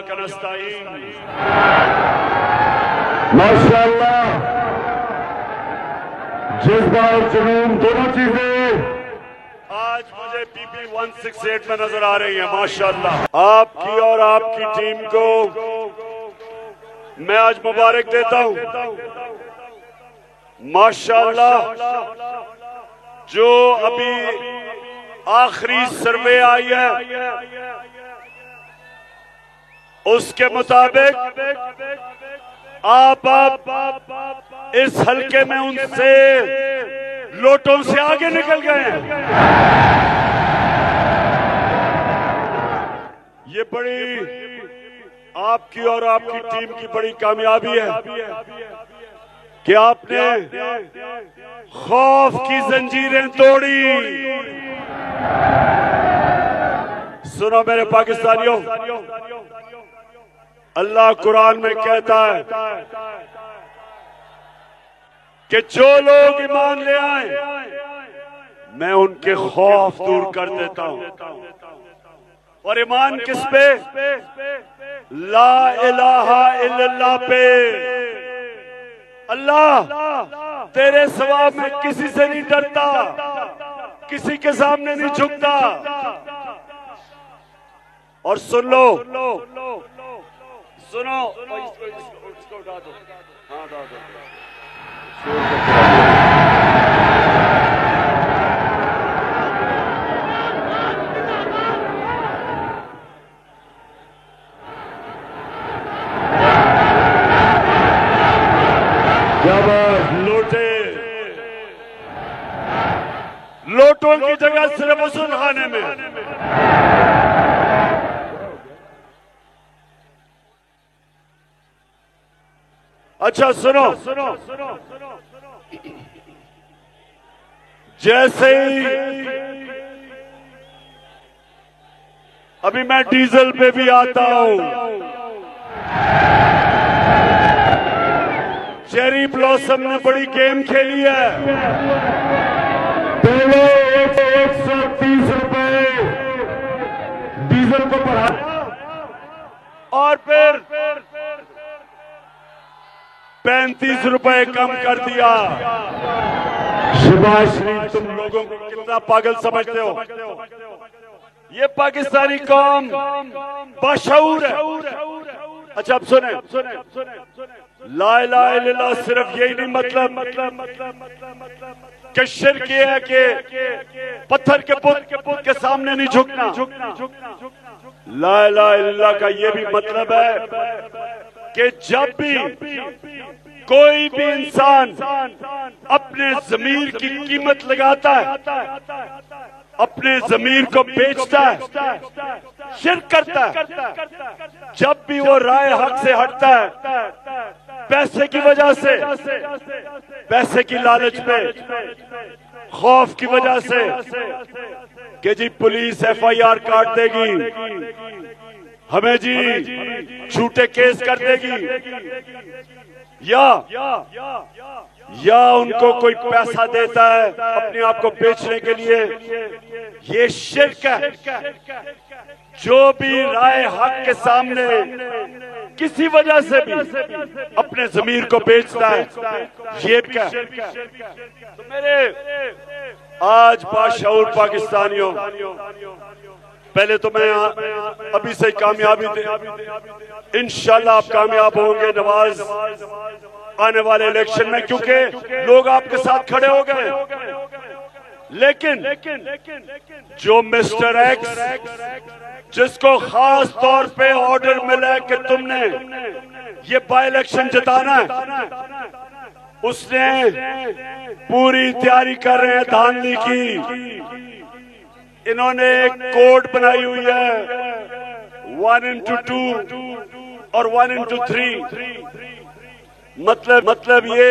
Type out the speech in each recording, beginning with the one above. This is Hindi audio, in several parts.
इय्याका नस्तईन। माशाअल्लाह, जज्बा और जुनून दोनों चीजें आज मुझे पीपी 168 में नजर आ रही है। माशाअल्लाह, आपकी और आपकी टीम को मैं आज मुबारक देता हूं। माशाअल्लाह, जो अभी आखिरी सर्वे आई है उसके मुताबिक आप इस हलके में उनसे लोटों से आगे निकल गए हैं। ये बड़ी आपकी और आपकी टीम की बड़ी कामयाबी है कि आपने खौफ की जंजीरें तोड़ी। सुनो मेरे पाकिस्तानियों, अल्लाह कुरान में कहता है कि जो लोग ईमान ले आए मैं उनके खौफ दूर कर देता हूं। और ईमान किस पे? ला इलाहा इल्लल्लाह पे। अल्लाह तेरे सिवा मैं किसी से नहीं डरता, किसी के सामने नहीं झुकता। और सुन लो, सुनो, इसको उठा दो, हाँ उठा दो। लोटों की जगह सिर्फ वसूल खाने में। अच्छा सुनो, जैसे ही अभी मैं डीजल पे भी आता हूं, चेरी ब्लॉसम ने बड़ी गेम खेली है। पहले 130 रुपए डीजल को बढ़ाया और फिर 35 रुपए कम कर दिया। शिबाश्री, तुम लोगों को कितना पागल समझते हो? ये पाकिस्तानी कौम बशऊर है। अच्छा अब सुने, ला इलाहा इल्लल्लाह सिर्फ यही नहीं मतलब कि शिर्क ये है कि पत्थर के पुत के सामने नहीं झुकना। ला इलाहा इल्लल्लाह का ये भी मतलब है कि जब भी कोई भी इंसान अपने ज़मीर की कीमत लगाता है, अपने ज़मीर को बेचता है, शिर्क करता है, जब भी वो राय हक से हटता है पैसे की वजह से, पैसे की लालच में, खौफ की वजह से कि जी पुलिस FIR काट देगी, हमें जी झूठे केस कर देगी, या उनको कोई पैसा देता है अपने आप को बेचने के लिए, ये शिर्क है। जो भी राय हक के सामने किसी वजह से भी अपने ज़मीर को बेचता है, ये क्या? तो मेरे आज बाशऊर पाकिस्तानियों, पहले तो मैं अभी से कामयाबी दे, इंशाल्लाह आप कामयाब होंगे नवाज आने वाले इलेक्शन में, क्योंकि लोग आपके साथ खड़े हो गए। लेकिन जो मिस्टर एक्स जिसको खास तौर पे ऑर्डर मिला है कि तुमने ये बाई इलेक्शन जिताना है, उसने पूरी तैयारी कर रहे हैं धांधली की। इन्होंने एक कोड बनाई हुई है 1x2 और 1x3। मतलब ये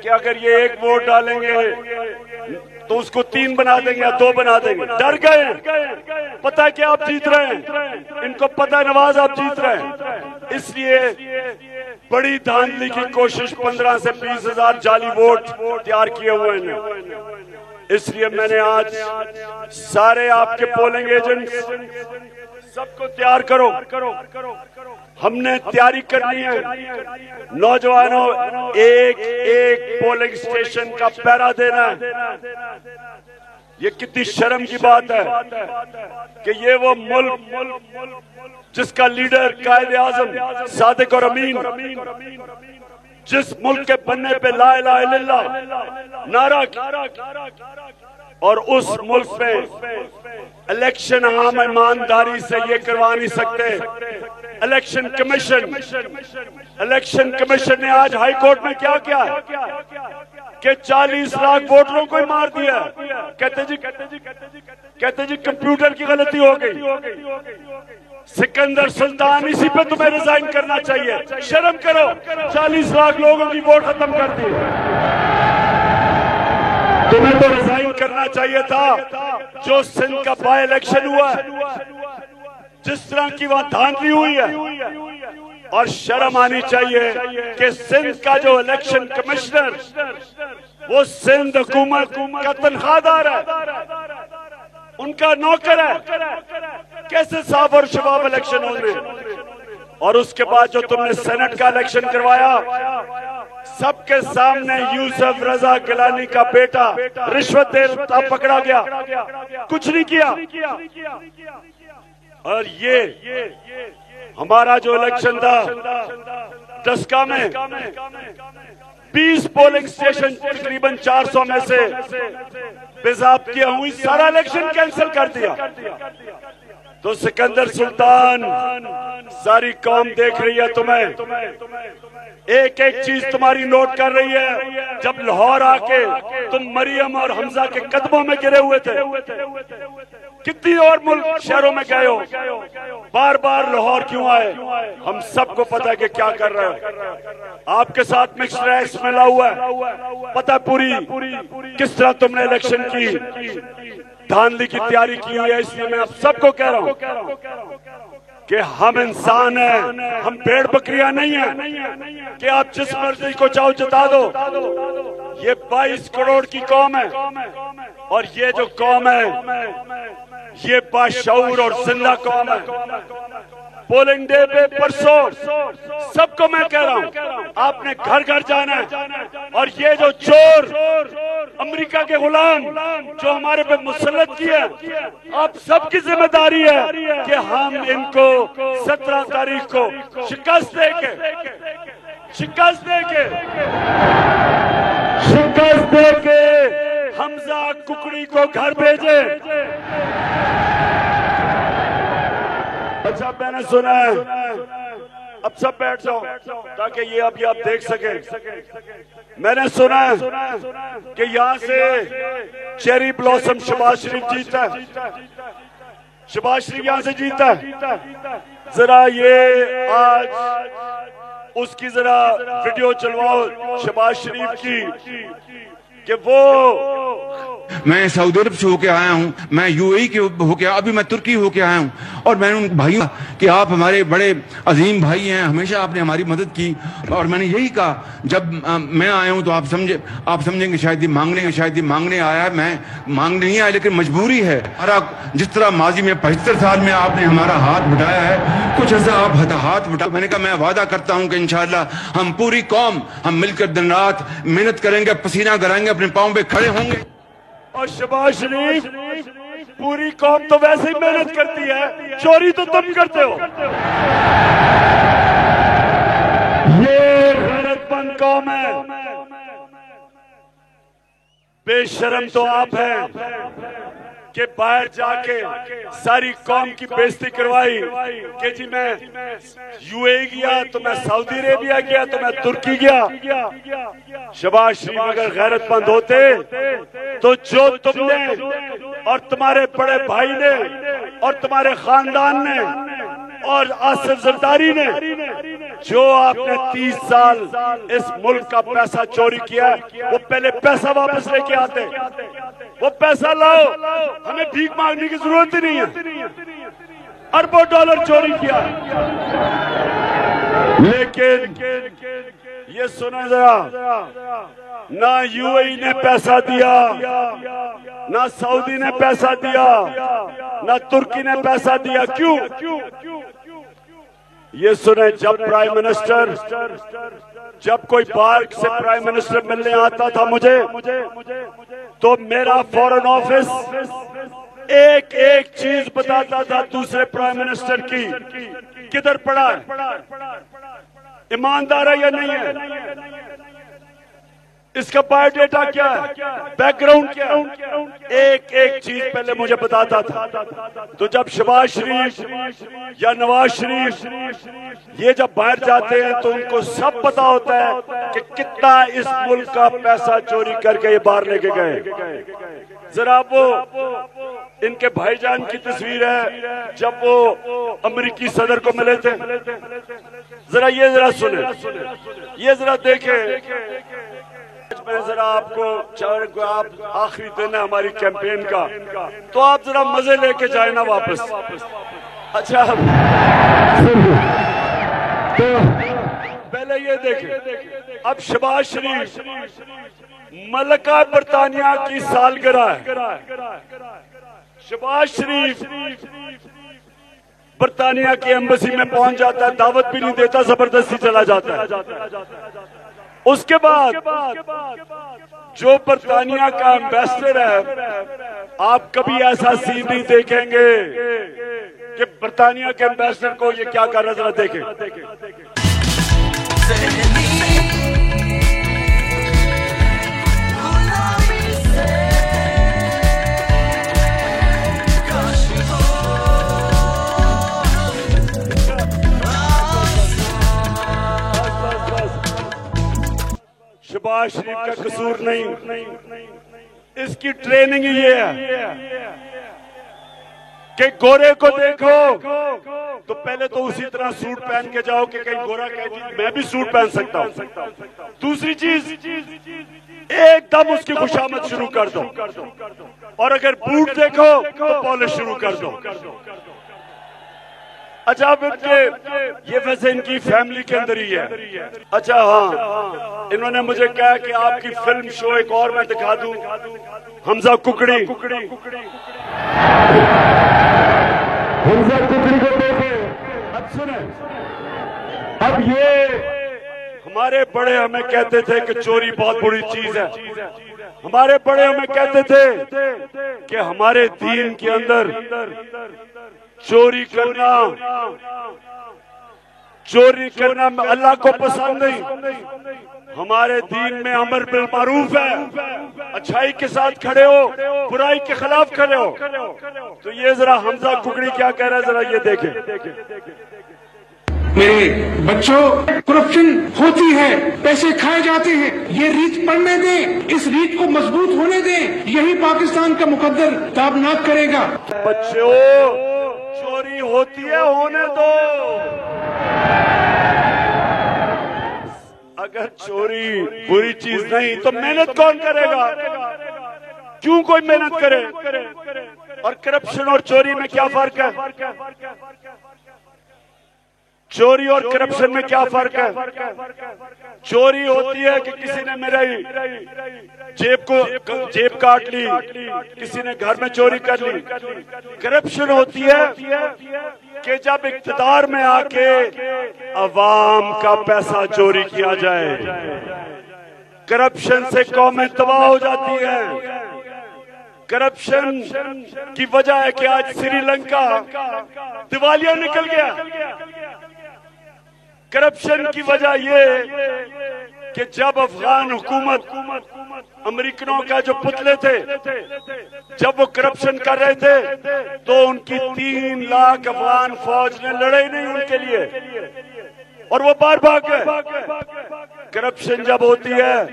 कि अगर ये एक वोट डालेंगे तो उसको 3 बना देंगे या 2 बना देंगे। डर गए, पता है कि आप जीत रहे हैं, इनको पता है नवाज आप जीत रहे हैं, इसलिए बड़ी धांधली की कोशिश 15 से 20 हजार जाली वोट तैयार किए हुए हैं। इसलिए मैंने आज सारे आपके पोलिंग एजेंट्स, सबको तैयार करो। हमने तैयारी करनी है। नौजवानों, एक एक पोलिंग स्टेशन का पहरा देना है। ये कितनी शर्म की बात है कि ये वो मुल्क जिसका लीडर कायदे आजम सादिक और अमीन, जिस मुल्क के बनने पे ला इलाहा इल्लल्लाह नारा, और उस मुल्क में इलेक्शन हम ईमानदारी से ये करवा नहीं सकते। इलेक्शन कमीशन ने आज हाई कोर्ट में क्या किया कि 40 लाख वोटरों को ही मार दिया। कहते जी कंप्यूटर की गलती हो गई। सिकंदर सुल्तान, इसी पे तुम्हें रिजाइन करना चाहिए। शर्म करो, 40 लाख लोगों की वोट खत्म कर दी। तुम्हें तो रिजाइन करना चाहिए था। जो सिंध का बाय इलेक्शन हुआ, जिस तरह की वहां धांधली हुई है, और शर्म आनी चाहिए कि सिंध का जो इलेक्शन कमिश्नर वो सिंध हुकूमत का तनख्वाहदार है, उनका नौकर है। कैसे साफ और शफाफ इलेक्शन होंगे? और उसके बाद जो तुमने सेनेट का इलेक्शन करवाया, सबके सामने यूसुफ रजा गिलानी का बेटा रिश्वत देता पकड़ा गया, कुछ नहीं किया। और ये हमारा जो इलेक्शन था डस्का में, 20 पोलिंग स्टेशन तकरीबन 400 में से बेज़ाब्तियां हुई, सारा इलेक्शन कैंसिल कर दिया। तो सिकंदर सुल्तान, सारी कौम देख रही है तुम्हें, एक एक चीज तुम्हारी नोट कर रही है। जब लाहौर आके तुम मरियम और हमजा के कदमों में गिरे हुए थे, कितनी और मुल्क शहरों में गए हो, बार बार लाहौर क्यों आए? हम सबको पता है कि क्या कर रहे हो। आपके साथ मिक्स्ड रैक्स मिला हुआ है, पता पूरी किस तरह तुमने इलेक्शन की धांधली की तैयारी की हुई है। इसलिए मैं आप सबको कह रहा हूं कि हम इंसान हैं, हम भेड़ बकरियां नहीं हैं कि आप जिस मर्जी को चाहो जता दो। ये 22 करोड़ की कौम है, और ये जो कौम है ये बाशऊर और जिंदा कौम है। पोलिंग डे पे परसों सबको मैं कह रहा हूं, आपने घर घर जाना है। और ये जो चोर, अमेरिका के गुलाम जो हमारे पे मुसल्लत किए, आप सबकी जिम्मेदारी है कि हम इनको 17 तारीख को शिकस्त देके हमजा कुकड़ी को घर भेजे। अच्छा, मैंने सुना है, अब सब बैठ जाओ ताकि ये अभी आप देख सके। मैंने सुना है कि यहाँ से चेरी ब्लॉसम शहबाज शरीफ जीता है, शहबाज शरीफ यहाँ से जीता है। जरा ये आज उसकी जरा वीडियो चलवाओ शहबाज शरीफ की कि वो, मैं सऊदी अरब से होके आया हूँ, मैं यूएई के होके, अभी मैं तुर्की होके आया हूँ। और मैंने उन भाइयों कि आप हमारे बड़े अजीम भाई हैं, हमेशा आपने हमारी मदद की। और मैंने यही कहा, जब मैं आया हूँ तो आप समझेंगे शायद ये मांगने आया है। मैं मांगने नहीं आया, लेकिन मजबूरी है। जिस तरह माजी में 75 साल में आपने हमारा हाथ बढ़ाया है, कुछ ऐसा आप हाथ बढ़ा। मैंने कहा मैं वादा करता हूँ कि इंशाअल्लाह हम पूरी कौम हम मिलकर दिन रात मेहनत करेंगे, पसीना कराएंगे, अपने पाँव पे खड़े होंगे। और शहबाज शरीफ, पूरी कौम तो वैसे ही मेहनत करती है, चोरी तो तुम करते हो। ये गैरतमंद कौम है, बेशरम तो आप हैं कि बाहर जाके सारी कौम की बेइज्जती करवाई कि जी मैं यूएई गया, तो मैं सऊदी अरेबिया गया, तो मैं तुर्की गया। शहबाज शरीफ अगर गैरतमंद होते तो जो तुमने और तुम्हारे बड़े भाई ने और तुम्हारे खानदान ने और आसिफ जरदारी ने, जो आपने 30 साल इस मुल्क का पैसा चोरी किया, वो पहले पैसा वापस लेके आते। वो पैसा लाओ, हमें भीख मांगने की जरूरत ही नहीं है। अरबों डॉलर चोरी किया, लेकिन ये सुने जरा, ना यूएई ने पैसा दिया, ना सऊदी ने पैसा दिया, ना तुर्की ने पैसा दिया। क्यों? ये सुने, जब प्राइम मिनिस्टर, जब कोई बाहर से प्राइम मिनिस्टर मिलने आता था मुझे, तो मेरा फॉरेन ऑफिस एक एक चीज बताता था दूसरे प्राइम मिनिस्टर की, किधर पड़ा है, ईमानदार है या नहीं है, इसका बायोडेटा क्या है, बैकग्राउंड क्या है, एक एक चीज पहले मुझे बताता था। तो जब शहबाज शरीफ या नवाज शरीफ ये जब बाहर जाते हैं तो उनको सब पता होता है कि कितना इस मुल्क का पैसा चोरी करके ये बाहर लेके गए। जरा वो इनके भाईजान की तस्वीर है जब वो अमेरिकी सदर को मिले थे, जरा ये जरा सुने, ये जरा देखे। मैं जरा आपको आप आखिरी दिन है हमारी कैंपेन का, तो आप जरा मजे लेके जाए ना वापस। अच्छा, पहले ये देखें, अब शहबाज शरीफ मलका बरतानिया की सालगिरह है। शहबाज शरीफ बरतानिया की एम्बेसी में पहुंच जाता है, दावत भी नहीं देता, जबरदस्ती चला जाता है। उसके बाद जो बरतानिया का एम्बेसडर है, आप कभी ऐसा सीन नहीं देखेंगे कि बरतानिया के एम्बेसडर को ये क्या कर रहा है, जरा देखें। शहबाज शरीफ का कसूर नहीं, इसकी ट्रेनिंग ही ये है कि गोरे को देखो तो पहले तो उसी तरह सूट पहन के जाओ कि कहीं गोरा कहे मैं भी सूट पहन सकता हूं। दूसरी चीज, एकदम उसकी खुशामद शुरू कर दो, और अगर बूट देखो तो पॉलिश शुरू कर दो। अच्छा, अब ये वैसे इनकी फैमिली के अंदर ही है। अच्छा हाँ, इन्होंने मुझे कहा कि आपकी फिल्म शो एक और मैं दिखा दूं, हमजा कुकड़ी। हमजा कुकड़ी को देखे। अब सुने, अब ये हमारे बड़े हमें कहते थे कि चोरी बहुत बुरी चीज है। हमारे बड़े हमें कहते थे कि हमारे दीन के अंदर चोरी करना अल्लाह को पसंद नहीं। हमारे दीन में अमर बिल मारूफ है, अच्छाई के साथ खड़े हो, बुराई के खिलाफ खड़े हो। तो ये जरा हमजा कुकड़ी क्या कह रहा है, जरा ये देखें। मेरे बच्चों, करप्शन होती है, पैसे खाए जाते हैं, ये रीत पढ़ने दें, इस रीत को मजबूत होने दें, यही पाकिस्तान का मुकद्दर ताबनाक करेगा। बच्चों, चोरी होती है, होने दो। अगर चोरी बुरी चीज नहीं तो मेहनत कौन करेगा? क्यों कोई मेहनत करे? और करप्शन और चोरी में क्या फर्क है? चोरी और करप्शन में क्या फर्क है? चोरी होती है कि किसी ने मेरी जेब काट ली, किसी ने घर में चोरी कर ली। करप्शन होती है कि जब इख्तियार में आके अवाम का पैसा चोरी किया जाए। करप्शन से कौमें तबाह हो जाती है। करप्शन की वजह है कि आज श्रीलंका दिवालिया निकल गया। करप्शन की वजह ये कि जब अफगान हुकूमत अमेरिकनों का जो पुतले थे, जब वो करप्शन कर रहे थे तो उनकी 3 लाख अफगान फौज ने लड़े नहीं उनके लिए, और वो बाहर भाग गए। करप्शन जब होती है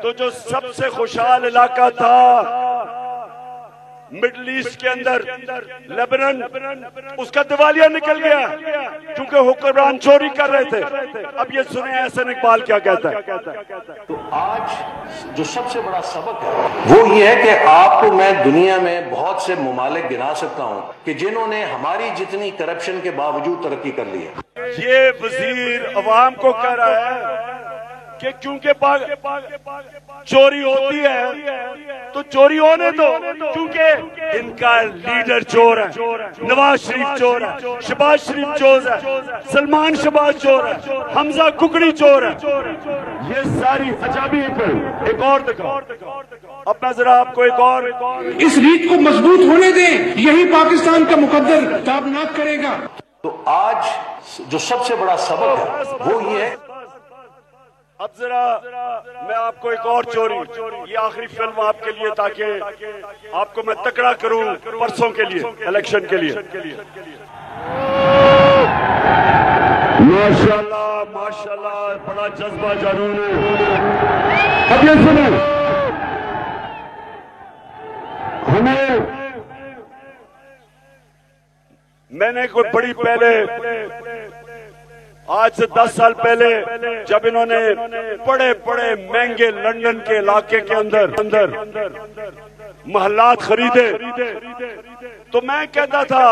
तो जो सबसे खुशहाल इलाका था मिडल ईस्ट के अंदर, लेबनान, उसका दिवालिया निकल गया क्योंकि हुक्मरान चोरी कर रहे थे। अब ये सुने एहसन इकबाल क्या कहता है। तो आज जो सबसे बड़ा सबक है वो ये है कि आपको मैं दुनिया में बहुत से मुमालिक गिना सकता हूं कि जिन्होंने हमारी जितनी करप्शन के बावजूद तरक्की कर ली है। ये वजीर अवाम को कह रहा है कि क्योंकि चोरी होती है तो चोरी होने दो, क्योंकि इनका लीडर चोर है, नवाज शरीफ चोर है, शहबाज शरीफ चोर है, सलमान शहबाज चोर है, हमजा कुकड़ी चोर है। ये सारी अजाबी एक और दिखाओ। अब मैं जरा आपको एक और इस रीत को मजबूत होने दें, यही पाकिस्तान का मुकद्दर ताबनाक करेगा। तो आज जो सबसे बड़ा सबक है वो ये है। अब जरा मैं आपको एक और चोरी, ये आखिरी फिल्म आपके लिए, ताकि आपको मैं तकड़ा करूं परसों के लिए, इलेक्शन के लिए। माशाल्लाह माशाल्लाह, बड़ा जज्बा जरूर है। अब ये सुनो, हमें मैंने कोई बड़ी पहले, आज से 10 साल पहले, जब इन्होंने बड़े बड़े महंगे लंदन के इलाके के अंदर महलात खरीदे, तो मैं कहता था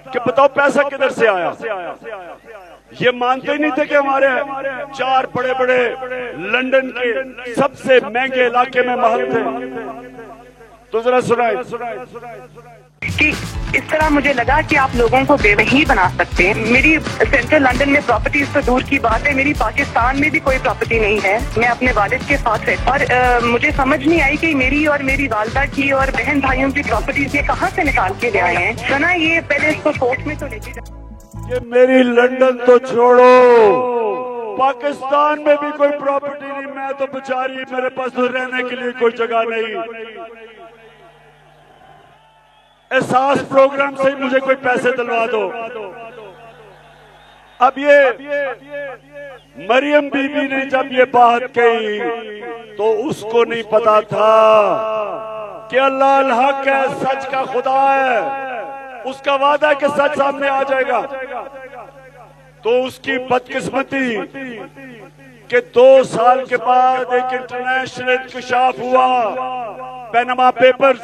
कि बताओ पैसा किधर से आया। ये मानते ही नहीं थे कि हमारे 4 बड़े बड़े लंदन के सबसे महंगे इलाके में महल थे। तो जरा सुनाए कि इस तरह मुझे लगा कि आप लोगों को बेवही बना सकते हैं। मेरी सेंट्रल लंदन में प्रॉपर्टीज तो दूर की बात है, मेरी पाकिस्तान में भी कोई प्रॉपर्टी नहीं है। मैं अपने वालिद के साथ रहती, और मुझे समझ नहीं आई कि मेरी और मेरी वालदा की और बहन भाइयों की प्रॉपर्टीज ये कहाँ से निकाल के ले आए हैं। सुना ये पहले इसको कोर्ट में तो लेके जाए। ये मेरी लंदन तो छोड़ो, पाकिस्तान में भी कोई प्रॉपर्टी नहीं। मैं तो बेचारी, मेरे पास तो रहने के लिए कोई जगह नहीं। एहसास प्रोग्राम से ही मुझे कोई पैसे दिलवा दो। अब ये मरियम बीबी ने जब ये बात कही तो उसको नहीं पता था कि अल्लाह अल हक है, सच का खुदा है, उसका वादा है कि सच सामने आ जाएगा। तो उसकी बदकिस्मती कि 2 साल के बाद एक इंटरनेशनल इंकशाफ हुआ, पैनामा पेपर्स,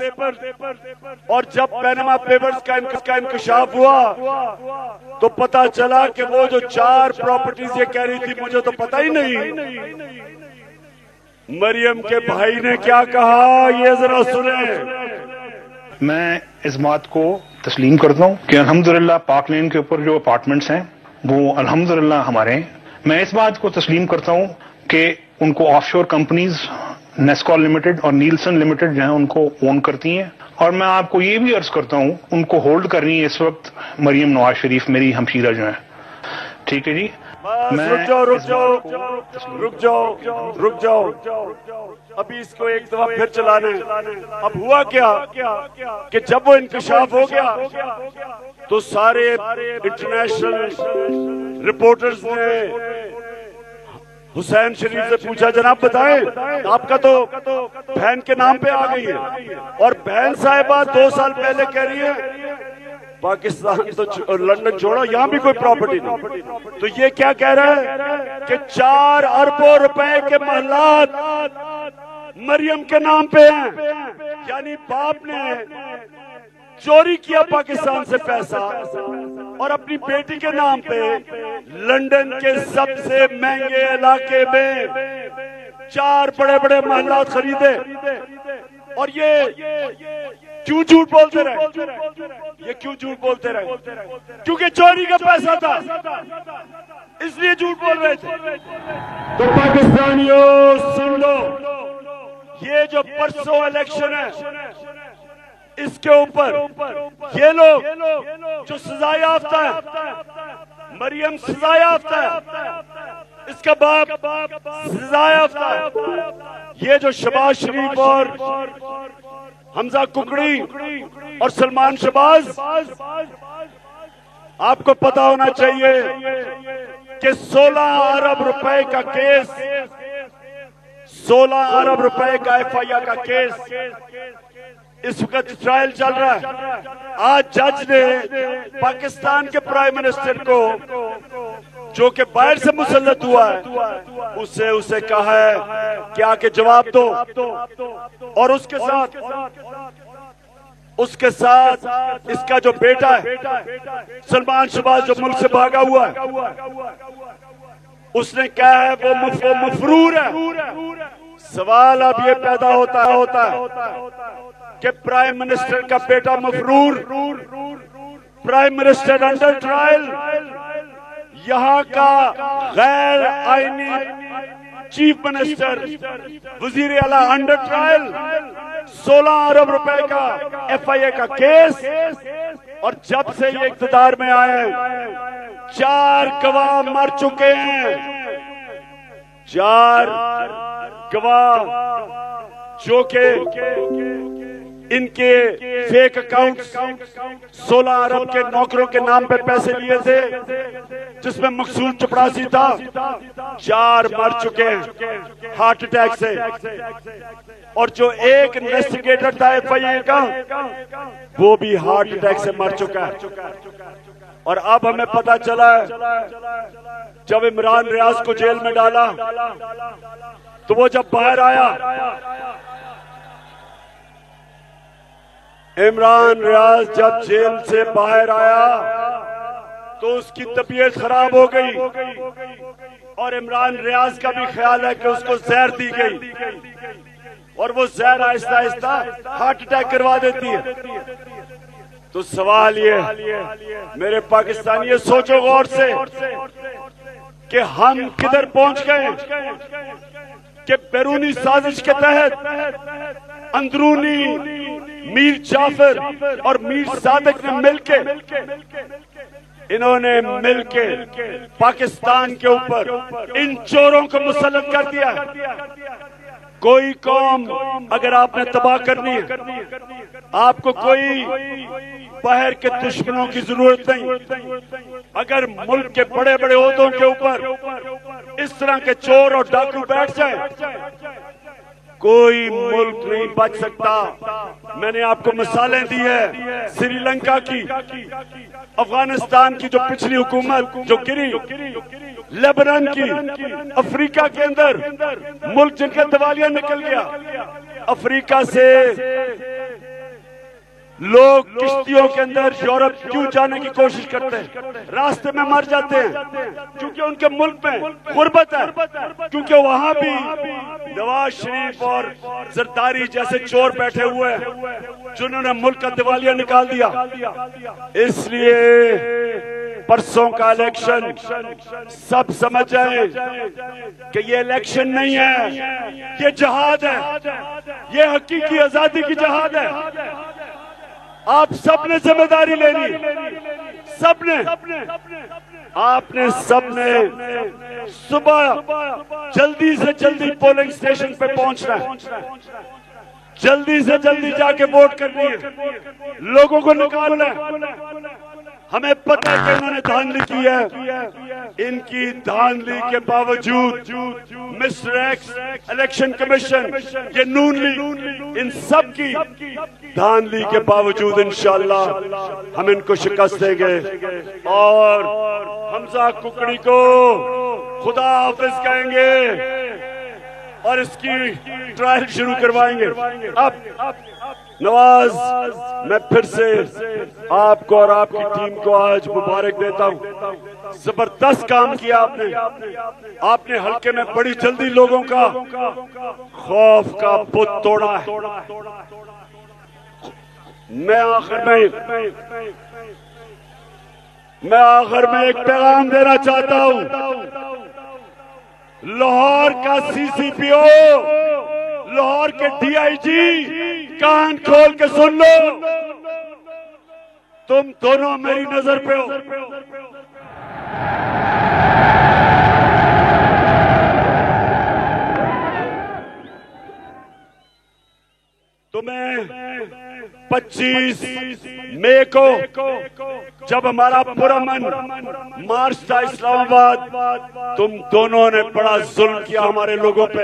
और जब पैनामा पेपर्स का इंकशाफ हुआ तो पता चला कि वो जो 4 प्रॉपर्टीज ये कह रही थी, मुझे तो पता ही नहीं। मरियम के भाई ने क्या कहा, ये जरा सुने। मैं इस बात को तस्लीम करता हूँ कि अल्हम्दुलिल्लाह पाक लेन के ऊपर जो अपार्टमेंट्स हैं वो अल्हम्दुलिल्लाह हमारे हैं। मैं इस बात को तस्लीम करता हूँ कि उनको ऑफशोर कंपनीज नेस्कॉल लिमिटेड और नीलसन लिमिटेड जो है उनको ओन करती हैं, और मैं आपको ये भी अर्ज करता हूँ उनको होल्ड कर रही है इस वक्त मरियम नवाज शरीफ, मेरी हमशीरा जो है। ठीक है जी, रुक जाओ, अभी इसको एक दफा फिर चलाने। अब हुआ क्या कि जब वो इंकशाफ हो गया तो सारे इंटरनेशनल रिपोर्टर्स ने हुसैन शरीफ से पूछा, जनाब बताएं, आपका तो बहन के नाम पे आ गई है, और बहन साहिबा 2 साल पहले कह रही है पाकिस्तान तो लंदन छोड़ो, यहाँ भी कोई प्रॉपर्टी नहीं। तो ये क्या कह रहा है कि 4 अरबों रुपए के महलात मरियम के नाम पे हैं। यानी बाप ने चोरी किया पाकिस्तान से पैसा और अपनी बेटी के नाम पे लंदन के सबसे महंगे इलाके में 4 बड़े बड़े महलात खरीदे। और ये क्यों झूठ बोलते रहे? ये क्यों झूठ बोलते रहे? क्योंकि चोरी का पैसा था, इसलिए झूठ बोल रहे थे। तो पाकिस्तानियों सुन लो, ये जो परसों इलेक्शन है इसके ऊपर ये लोग जो सजा याफ्ता है, मरियम सजा याफ्ता है, इसका बाप सजा याफ्ता है, ये जो शहबाज शरीफ और हमजा कुकड़ी और सलमान शहबाज, आपको पता होना चाहिए कि 16 अरब रुपए का केस, 16 अरब रुपए का FIR का केस इस वक्त ट्रायल चल रहा है। आज जज ने पाकिस्तान के प्राइम मिनिस्टर को, जो कि बाहर से मुसल्लत हुआ है, उसे कहा है कि आके जवाब दो। और उसके साथ इसका जो बेटा है सलमान शहबाज, जो मुल्क से भागा हुआ है, उसने कहा है वो मफरूर है। सवाल अब ये पैदा होता है कि प्राइम मिनिस्टर का बेटा मफरूर, प्राइम मिनिस्टर अंडर ट्रायल, यहाँ का गैर आईनी चीफ मिनिस्टर, वजीर आला अंडर ट्रायल, 16 अरब रुपए का FIA का केस, और जब से ये इख्तियार में आए 4 गवाह मर चुके हैं, 4 गवाह जो के इनके फेक अकाउंट 16 अरब के नौकरों के नाम पे पैसे लिए थे, जिसमें मकसूद चपरासी था, 4 मर चुके हैं हार्ट अटैक से। और जो एक इन्वेस्टिगेटर था FIA का, वो भी हार्ट अटैक से मर चुका है। और अब हमें पता चला है जब इमरान रियाज को जेल में डाला, तो वो जब बाहर आया, इमरान रियाज जब जेल से बाहर आया तो उसकी तबीयत खराब हो गई, और इमरान रियाज का भी ख्याल है कि उसको जहर दी गई, और वो जहर आहिस्ता आहिस्ता हार्ट अटैक करवा देती है। तो सवाल ये मेरे पाकिस्तानी, सोचो गौर से कि हम किधर पहुंच गए कि बैरूनी साजिश के तहत अंदरूनी मीर जाफर और मीर सादिक ने मिलके, इन्होंने मिलके पाकिस्तान के ऊपर इन चोरों को मुसल्लत कर दिया। कोई कौम अगर आपने तबाह करनी है, आपको कोई बाहर के दुश्मनों की जरूरत नहीं। अगर मुल्क के बड़े बड़े ओहदों के ऊपर इस तरह के चोर और डाकू बैठ जाए, कोई मुल्क नहीं बच सकता। मैंने आपको मिसालें दी है श्रीलंका की, अफगानिस्तान की जो पिछली हुकूमत जो गिरी, लेबनान की, अफ्रीका के अंदर मुल्क जिनका दिवालिया निकल गया। अफ्रीका से लोग किश्तियों के अंदर यूरोप क्यों जाने की कोशिश करते हैं, रास्ते में मर जाते हैं, क्योंकि उनके मुल्क में गुर्बत है, क्योंकि वहां भी नवाज शरीफ और जरदारी जैसे चोर बैठे हुए हैं जिन्होंने मुल्क का दिवालिया निकाल दिया। इसलिए परसों का इलेक्शन सब समझ जाए कि ये इलेक्शन नहीं है, ये जिहाद है, ये हकीकी आजादी की जिहाद है। आप सबने जिम्मेदारी लेनी, सबने, आपने सबने सुबह जल्दी से जल्दी पोलिंग स्टेशन पे पहुंचना है, जल्दी से जल्दी जाके वोट करनी है, लोगों को निकालना है। हमें पता है कि इन्होंने धांधली की है, इनकी धांधली के बावजूद मिस्टर एक्स, इलेक्शन कमीशन, ये नून लीग, इन सब की धांधली के बावजूद इंशाअल्लाह हम इनको शिकस्त देंगे और हमजा कुकड़ी को खुदा हाफिज कहेंगे और इसकी ट्रायल शुरू करवाएंगे। अब नवाज, मैं फिर से आपको और आपकी टीम को आज मुबारक देता हूं। जबरदस्त काम किया आपने हल्के में बड़ी जल्दी लोगों का खौफ का बुत तोड़ा है। मैं आखिर में एक पैगाम देना चाहता हूं। लाहौर का CCPO, लाहौर के DIG, कान खोल के सुन लो, तुम दोनों मेरी नजर पे हो। तुम्हें 25 मई को जब हमारा पुरअमन मार्च था इस्लामाबाद, तुम दोनों ने बड़ा जुल्म किया हमारे लोगों पे।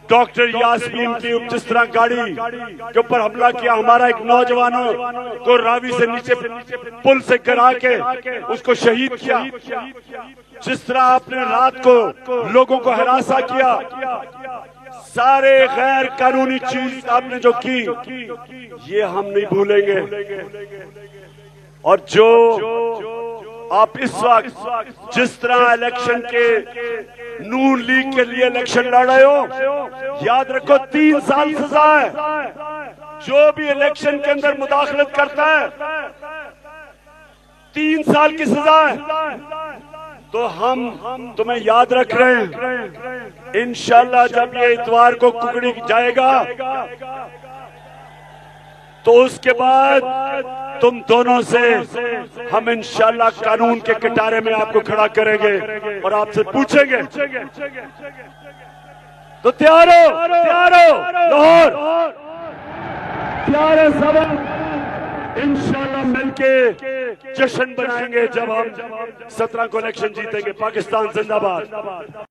डॉक्टर यास्मीन की जिस तरह गाड़ी के ऊपर हमला किया, हमारा एक नौजवानों को रावी से नीचे पुल से गिरा के उसको शहीद किया। जिस तरह आपने रात को लोगों को हरासा किया, सारे गैर कानूनी चीज आपने जो की, ये हम नहीं भूलेंगे। और जो आप इस वक्त जिस तरह इलेक्शन के नून लीग के लिए इलेक्शन लड़ रहे हो, याद रखो 3 साल सजा है। जो भी इलेक्शन के अंदर मुदाखलत करता है 3 साल की सजा है। तो हम तुम्हें याद रख रहे हैं। इंशाल्लाह जब ये इतवार को कुकड़ी जाएगा तो उसके बाद तुम दोनों से हम इंशाल्लाह कानून के कटारे में आपको खड़ा करेंगे और आपसे पूछेंगे। तो तैयार हो लाहौर, तैयार है सब। इंशाल्लाह मिलके जश्न बनाएंगे जब हम 17 को इलेक्शन जीतेंगे। पाकिस्तान जिंदाबाद।